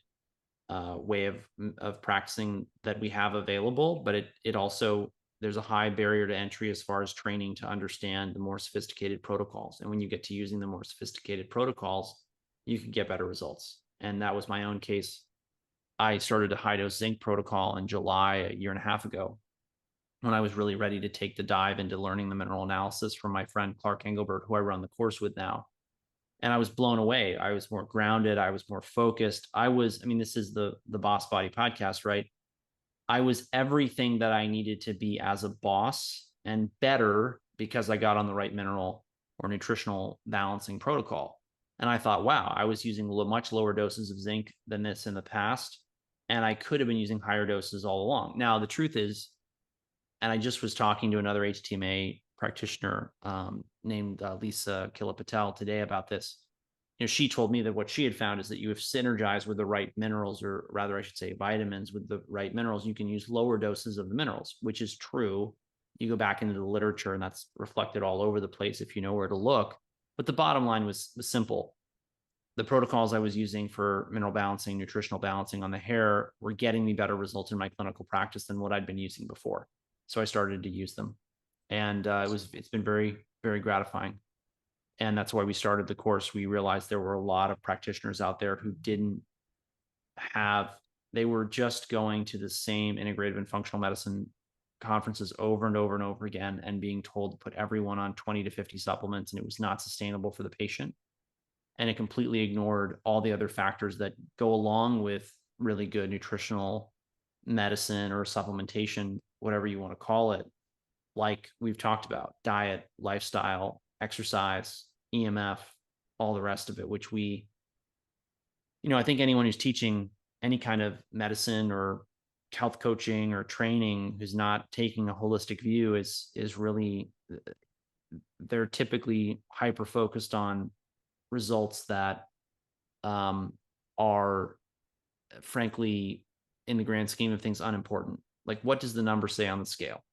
way of practicing that we have available. But it also, there's a high barrier to entry as far as training to understand the more sophisticated protocols. And when you get to using the more sophisticated protocols, you can get better results. And that was my own case. I started a high dose zinc protocol in July, a year and a half ago, when I was really ready to take the dive into learning the mineral analysis from my friend Clark Engelbert, who I run the course with now. And I was blown away. I was more grounded. I was more focused. This is the Boss Body podcast, right? I was everything that I needed to be as a boss and better because I got on the right mineral or nutritional balancing protocol. And I thought, wow, I was using much lower doses of zinc than this in the past. And I could have been using higher doses all along. Now, the truth is, and I just was talking to another HTMA practitioner named Lisa Killa-Patel today about this. She told me that what she had found is that you have synergized with the right minerals, or rather I should say vitamins with the right minerals, you can use lower doses of the minerals, which is true. You go back into the literature and that's reflected all over the place if you know where to look. But the bottom line was simple. The protocols I was using for mineral balancing, nutritional balancing on the hair were getting me better results in my clinical practice than what I'd been using before. So I started to use them. And it's been very, very gratifying. And that's why we started the course. We realized there were a lot of practitioners out there who they were just going to the same integrative and functional medicine conferences over and over and over again and being told to put everyone on 20 to 50 supplements, and it was not sustainable for the patient. And it completely ignored all the other factors that go along with really good nutritional medicine or supplementation, whatever you want to call it, like we've talked about: diet, lifestyle, exercise, EMF, all the rest of it, which I think anyone who's teaching any kind of medicine or health coaching or training who's not taking a holistic view is really, they're typically hyper focused on results that are frankly, in the grand scheme of things, unimportant. Like, what does the number say on the scale?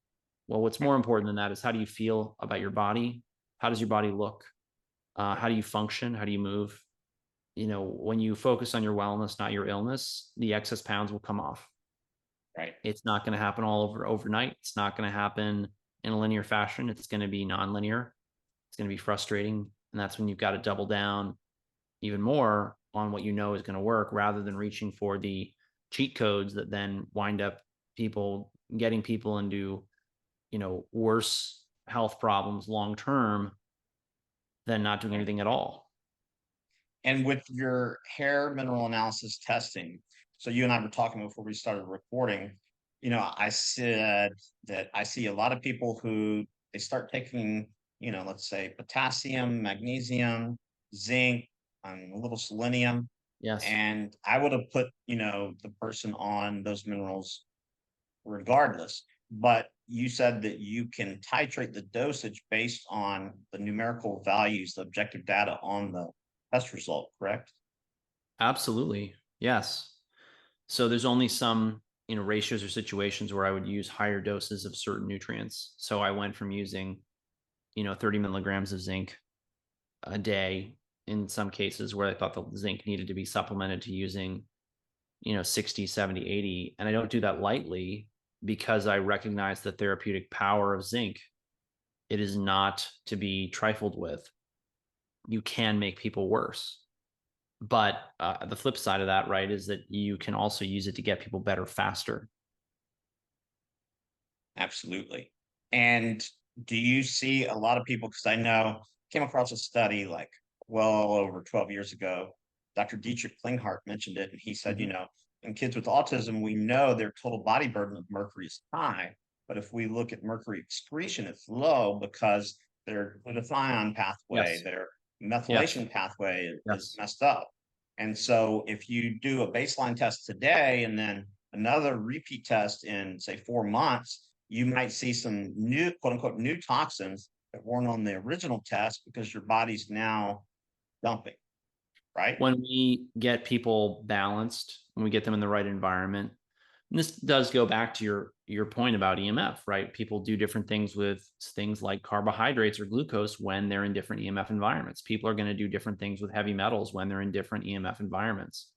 Well, what's more important than that is, how do you feel about your body? How does your body look? How do you function? How do you move? When you focus on your wellness, not your illness, the excess pounds will come off. Right. It's not going to happen overnight. It's not going to happen in a linear fashion. It's going to be nonlinear. It's going to be frustrating. And that's when you've got to double down even more on what you know is going to work, rather than reaching for the cheat codes that then wind up getting people into, worse health problems long term than not doing anything at all. And with your hair mineral analysis testing, so you and I were talking before we started recording, I said that I see a lot of people who they start taking, let's say potassium, magnesium, zinc, a little selenium. Yes. And I would have put, the person on those minerals regardless. But you said that you can titrate the dosage based on the numerical values, the objective data on the test result, correct? Absolutely. Yes. So there's only some, ratios or situations where I would use higher doses of certain nutrients. So I went from using, 30 milligrams of zinc a day in some cases where I thought the zinc needed to be supplemented, to using, 60, 70, 80. And I don't do that lightly, because I recognize the therapeutic power of zinc. It is not to be trifled with. You can make people worse. But the flip side of that, right, is that you can also use it to get people better faster. Absolutely. And do you see a lot of people, because I know came across a study like well over 12 years ago, Dr. Dietrich Klinghardt mentioned it, and he said, in kids with autism, we know their total body burden of mercury is high, but if we look at mercury excretion, it's low because their glutathione pathway, Yes. their methylation pathway Yes. is messed up. And so if you do a baseline test today and then another repeat test in, say, 4 months, you might see some new, quote unquote, new toxins that weren't on the original test because your body's now dumping, right? When we get people balanced, when we get them in the right environment, and this does go back to your point about EMF, right? People do different things with things like carbohydrates or glucose when they're in different EMF environments. People are going to do different things with heavy metals when they're in different EMF environments.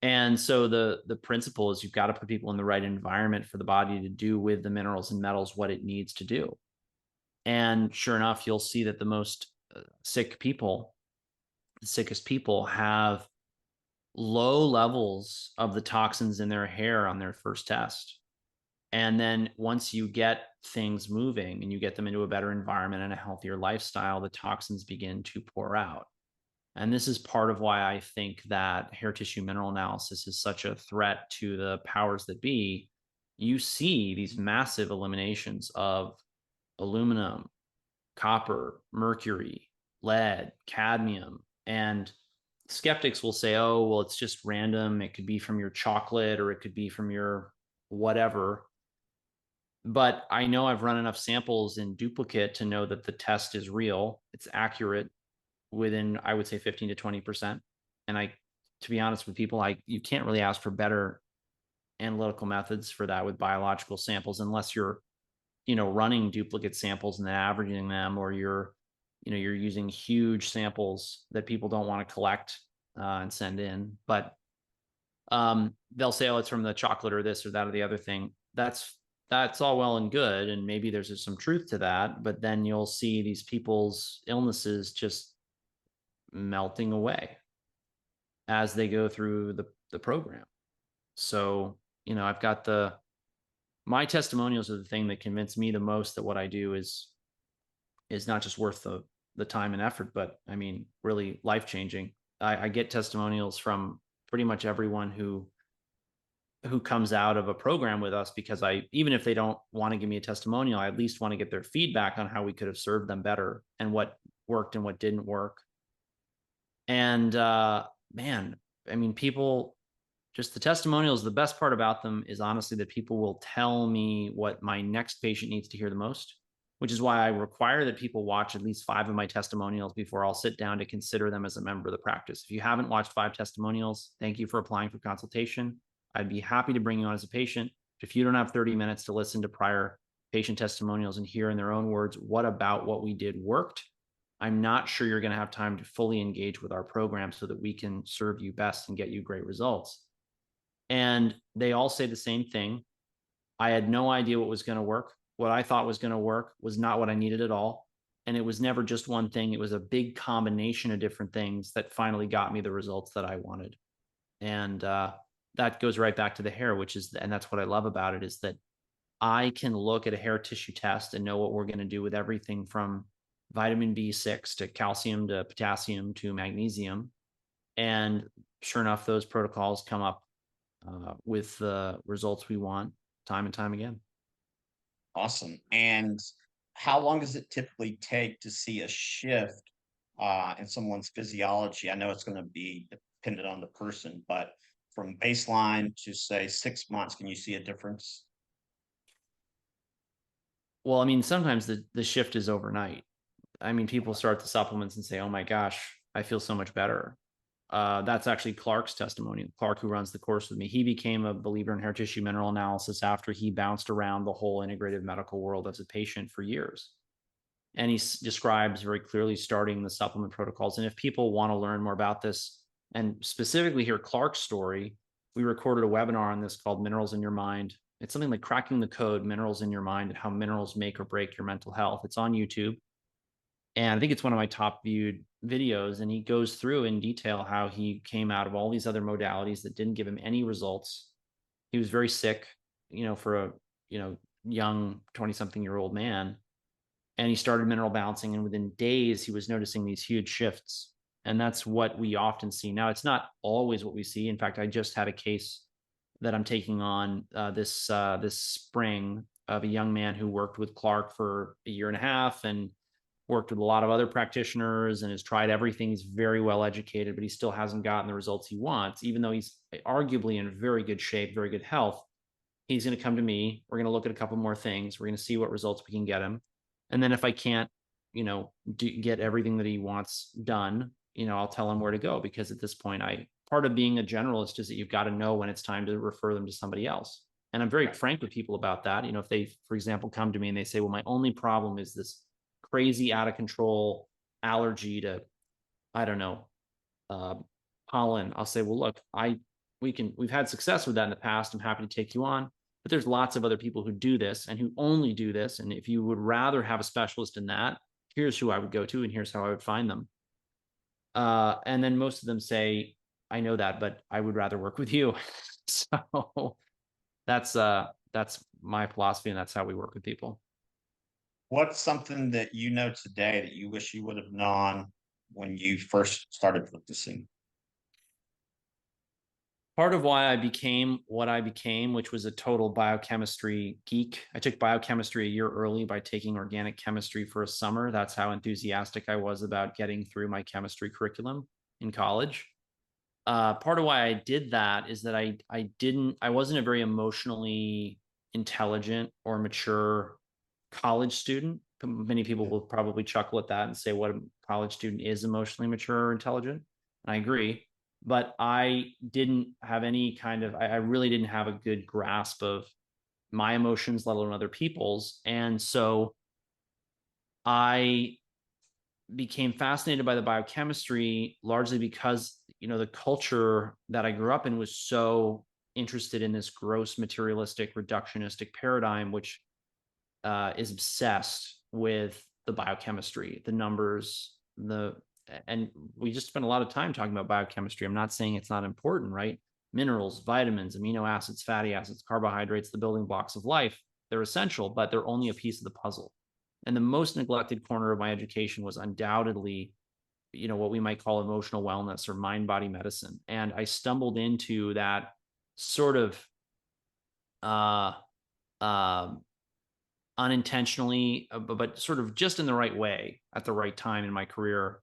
And so the principle is you've got to put people in the right environment for the body to do with the minerals and metals what it needs to do. And sure enough, you'll see that the most sick people, the sickest people, have low levels of the toxins in their hair on their first test. And then once you get things moving and you get them into a better environment and a healthier lifestyle, the toxins begin to pour out. And this is part of why I think that hair tissue mineral analysis is such a threat to the powers that be. You see these massive eliminations of aluminum, copper, mercury, lead, cadmium, and skeptics will say, oh, well, it's just random. It could be from your chocolate or it could be from your whatever. But I know I've run enough samples in duplicate to know that the test is real. It's accurate within, I would say, 15 to 20%. And to be honest with people, you can't really ask for better analytical methods for that with biological samples unless you're, running duplicate samples and then averaging them, or you're using huge samples that people don't want to collect and send in. But they'll say, oh, it's from the chocolate or this or that or the other thing. That's all well and good. And maybe there's some truth to that, but then you'll see these people's illnesses just melting away as they go through the program. So, I've got my testimonials are the thing that convinced me the most that what I do is not just worth the time and effort, but I mean, really life-changing. I get testimonials from pretty much everyone who comes out of a program with us, because even if they don't want to give me a testimonial, I at least want to get their feedback on how we could have served them better and what worked and what didn't work. And man, I mean, people, just the testimonials, the best part about them is honestly that people will tell me what my next patient needs to hear the most, which is why I require that people watch at least 5 of my testimonials before I'll sit down to consider them as a member of the practice. If you haven't watched 5 testimonials, thank you for applying for consultation. I'd be happy to bring you on as a patient. But if you don't have 30 minutes to listen to prior patient testimonials and hear in their own words what about what we did worked, I'm not sure you're going to have time to fully engage with our program so that we can serve you best and get you great results. And they all say the same thing. I had no idea what was going to work. What I thought was going to work was not what I needed at all. And it was never just one thing. It was a big combination of different things that finally got me the results that I wanted. And that goes right back to the hair, and that's what I love about it, is that I can look at a hair tissue test and know what we're going to do with everything from vitamin B6 to calcium to potassium to magnesium. And sure enough, those protocols come up with the results we want time and time again. Awesome. And how long does it typically take to see a shift in someone's physiology? I know it's going to be dependent on the person, but from baseline to say 6 months, can you see a difference? Well, I mean, sometimes the shift is overnight. I mean, people start the supplements and say, oh my gosh, I feel so much better. That's actually Clark's testimony. Clark, who runs the course with me, he became a believer in hair tissue mineral analysis after he bounced around the whole integrative medical world as a patient for years. And he describes very clearly starting the supplement protocols. And if people want to learn more about this and specifically hear Clark's story, we recorded a webinar on this called Minerals in Your Mind. It's something like cracking the code, minerals in your mind, and how minerals make or break your mental health. It's on YouTube. And I think it's one of my top viewed videos. And he goes through in detail how he came out of all these other modalities that didn't give him any results. He was very sick, for a, young 20-something-year-old man. And he started mineral balancing. And within days, he was noticing these huge shifts. And that's what we often see. Now, it's not always what we see. In fact, I just had a case that I'm taking on this spring of a young man who worked with Clark for a year and a half and worked with a lot of other practitioners and has tried everything. He's very well educated, but he still hasn't gotten the results he wants, even though he's arguably in very good shape, very good health. He's going to come to me. We're going to look at a couple more things. We're going to see what results we can get him. And then if I can't, get everything that he wants done, I'll tell him where to go, because at this point, part of being a generalist is that you've got to know when it's time to refer them to somebody else. And I'm very frank with people about that. If they, for example, come to me and they say, well, my only problem is this crazy out of control allergy to, I don't know, pollen. I'll say, well, look, I we've had success with that in the past. I'm happy to take you on, but there's lots of other people who do this and who only do this. And if you would rather have a specialist in that, here's who I would go to and here's how I would find them. And then most of them say, I know that, but I would rather work with you. So that's my philosophy, and that's how we work with people. What's something that you know today that you wish you would have known when you first started practicing? Part of why I became what I became, which was a total biochemistry geek. I took biochemistry a year early by taking organic chemistry for a summer. That's how enthusiastic I was about getting through my chemistry curriculum in college. Part of why I did that is that I wasn't a very emotionally intelligent or mature college student. Many people will probably chuckle at that and say, what a college student is emotionally mature or intelligent. And I agree. But I didn't have any kind of, I really didn't have a good grasp of my emotions, let alone other people's. And so I became fascinated by the biochemistry largely because, the culture that I grew up in was so interested in this gross materialistic reductionistic paradigm, which is obsessed with the biochemistry, the numbers, and we just spend a lot of time talking about biochemistry. I'm not saying it's not important, right? Minerals, vitamins, amino acids, fatty acids, carbohydrates, the building blocks of life, they're essential, but they're only a piece of the puzzle. And the most neglected corner of my education was undoubtedly, what we might call emotional wellness or mind body medicine. And I stumbled into that sort of unintentionally, but sort of just in the right way at the right time in my career.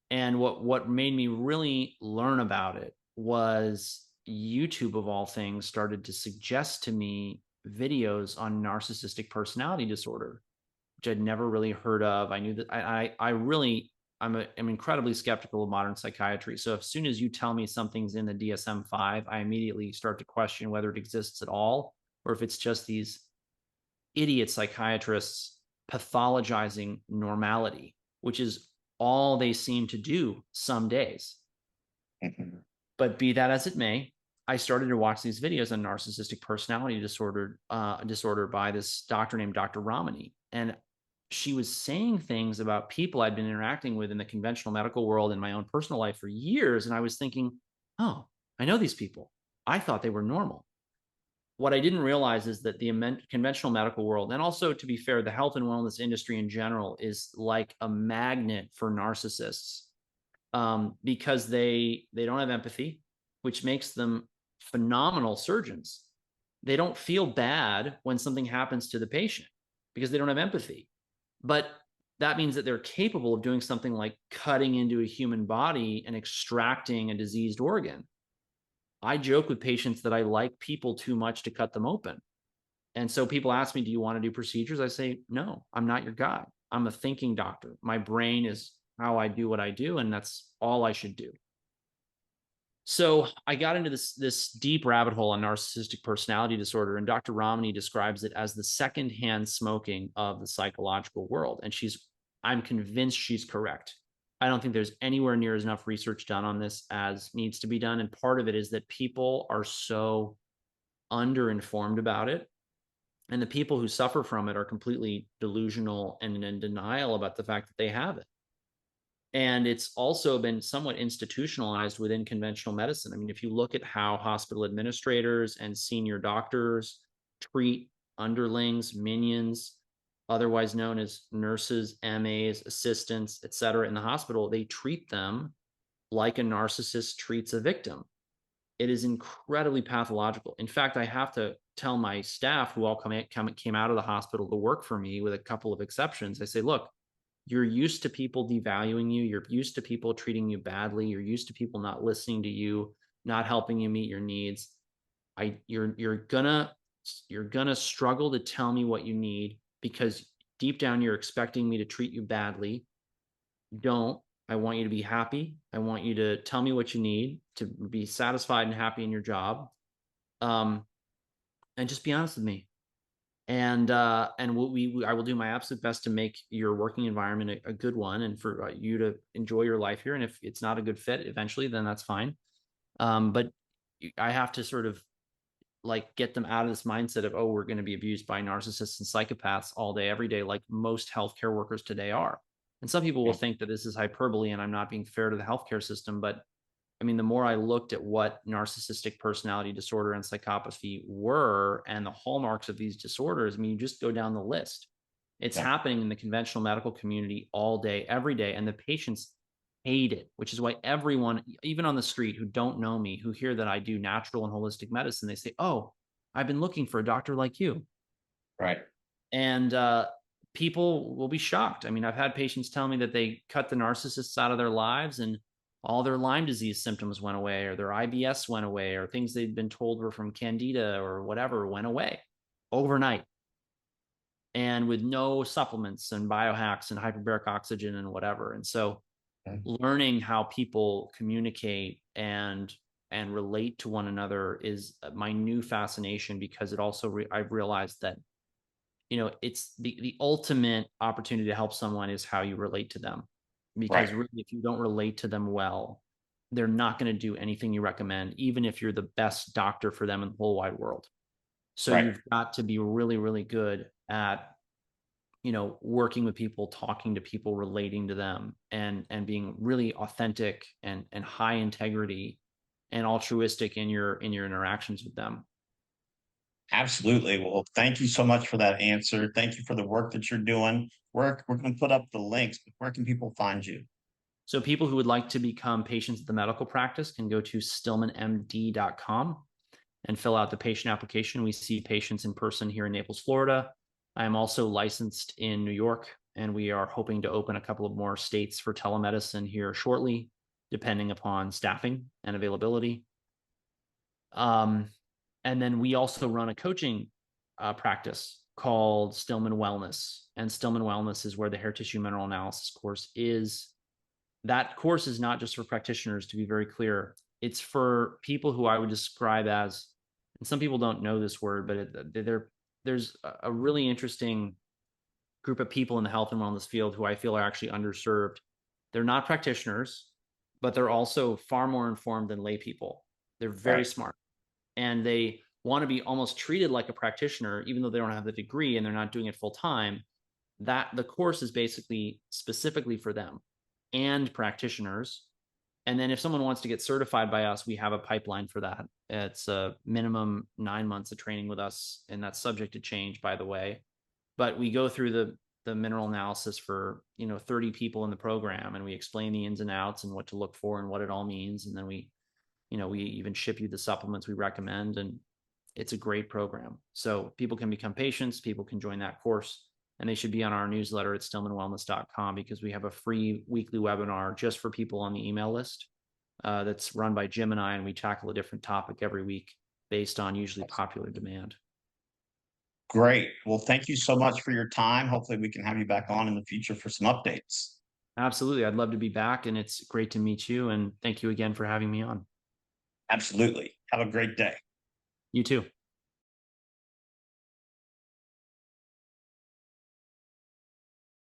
And what made me really learn about it was YouTube, of all things, started to suggest to me videos on narcissistic personality disorder, which I'd never really heard of. I knew that I'm incredibly skeptical of modern psychiatry. So as soon as you tell me something's in the DSM-5, I immediately start to question whether it exists at all, or if it's just these idiot psychiatrists pathologizing normality, which is all they seem to do some days. But be that as it may, I started to watch these videos on narcissistic personality disorder by this doctor named Dr. Ramani. And she was saying things about people I'd been interacting with in the conventional medical world in my own personal life for years. And I was thinking, oh, I know these people. I thought they were normal. What I didn't realize is that the conventional medical world, and also, to be fair, the health and wellness industry in general, is like a magnet for narcissists, because they don't have empathy, which makes them phenomenal surgeons. They don't feel bad when something happens to the patient because they don't have empathy. But that means that they're capable of doing something like cutting into a human body and extracting a diseased organ. I joke with patients that I like people too much to cut them open. And so people ask me, do you want to do procedures? I say, no, I'm not your guy. I'm a thinking doctor. My brain is how I do what I do, and that's all I should do. So I got into this deep rabbit hole on narcissistic personality disorder, and Dr. Ramani describes it as the secondhand smoking of the psychological world. And I'm convinced she's correct. I don't think there's anywhere near enough research done on this as needs to be done. And part of it is that people are so underinformed about it. And the people who suffer from it are completely delusional and in denial about the fact that they have it. And it's also been somewhat institutionalized within conventional medicine. I mean, if you look at how hospital administrators and senior doctors treat underlings, minions, otherwise known as nurses, MAs, assistants, et cetera, in the hospital, they treat them like a narcissist treats a victim. It is incredibly pathological. In fact, I have to tell my staff, who all came out of the hospital to work for me, with a couple of exceptions, I say, look, you're used to people devaluing you. You're used to people treating you badly. You're used to people not listening to you, not helping you meet your needs. You're gonna struggle to tell me what you need, because deep down you're expecting me to treat you badly. Don't. I want you to be happy. I want you to tell me what you need to be satisfied and happy in your job. And just be honest with me. And I will do my absolute best to make your working environment a good one, and for you to enjoy your life here. And if it's not a good fit eventually, then that's fine. But I have to sort of like get them out of this mindset of, oh, we're going to be abused by narcissists and psychopaths all day, every day, like most healthcare workers today are. And some people will think that this is hyperbole and I'm not being fair to the healthcare system. But I mean, the more I looked at what narcissistic personality disorder and psychopathy were and the hallmarks of these disorders, I mean, you just go down the list. It's Yeah. happening in the conventional medical community all day, every day. And the patients hate it, which is why everyone, even on the street who don't know me, who hear that I do natural and holistic medicine, they say, oh, I've been looking for a doctor like you. Right. And people will be shocked. I mean, I've had patients tell me that they cut the narcissists out of their lives and all their Lyme disease symptoms went away, or their IBS went away, or things they'd been told were from Candida or whatever went away overnight. And with no supplements and biohacks and hyperbaric oxygen and whatever. And so learning how people communicate and relate to one another is my new fascination, because it also I've realized that, you know, it's the ultimate opportunity to help someone is how you relate to them, because Right. really, if you don't relate to them well, they're not going to do anything you recommend, even if you're the best doctor for them in the whole wide world. So Right. you've got to be really, really good at, you know, working with people, talking to people, relating to them, and being really authentic and high integrity and altruistic in your interactions with them. Absolutely. Well, thank you so much for that answer. Thank you for the work that you're doing. We're going to put up the links, but where can people find you? So people who would like to become patients at the medical practice can go to stillmanmd.com and fill out the patient application. We see patients in person here in Naples, Florida. I am also licensed in New York, and we are hoping to open a couple of more states for telemedicine here shortly, depending upon staffing and availability. And then we also run a coaching practice called Stillman Wellness. And Stillman Wellness is where the hair tissue mineral analysis course is. That course is not just for practitioners, to be very clear. It's for people who I would describe as, and some people don't know this word, but there's a really interesting group of people in the health and wellness field who I feel are actually underserved. They're not practitioners, but they're also far more informed than lay people. They're very Right. smart, and they want to be almost treated like a practitioner, even though they don't have the degree and they're not doing it full time. That the course is basically specifically for them and practitioners. And then if someone wants to get certified by us, we have a pipeline for that. It's a minimum 9 months of training with us, and that's subject to change, by the way. But we go through the mineral analysis for, you know, 30 people in the program, and we explain the ins and outs and what to look for and what it all means. And then we, you know, we even ship you the supplements we recommend, and it's a great program. So people can become patients, people can join that course, and they should be on our newsletter at stillmanwellness.com, because we have a free weekly webinar just for people on the email list that's run by Jim and I, and we tackle a different topic every week based on usually popular demand. Great. Well, thank you so much for your time. Hopefully we can have you back on in the future for some updates. Absolutely. I'd love to be back, and it's great to meet you. And thank you again for having me on. Absolutely. Have a great day. You too.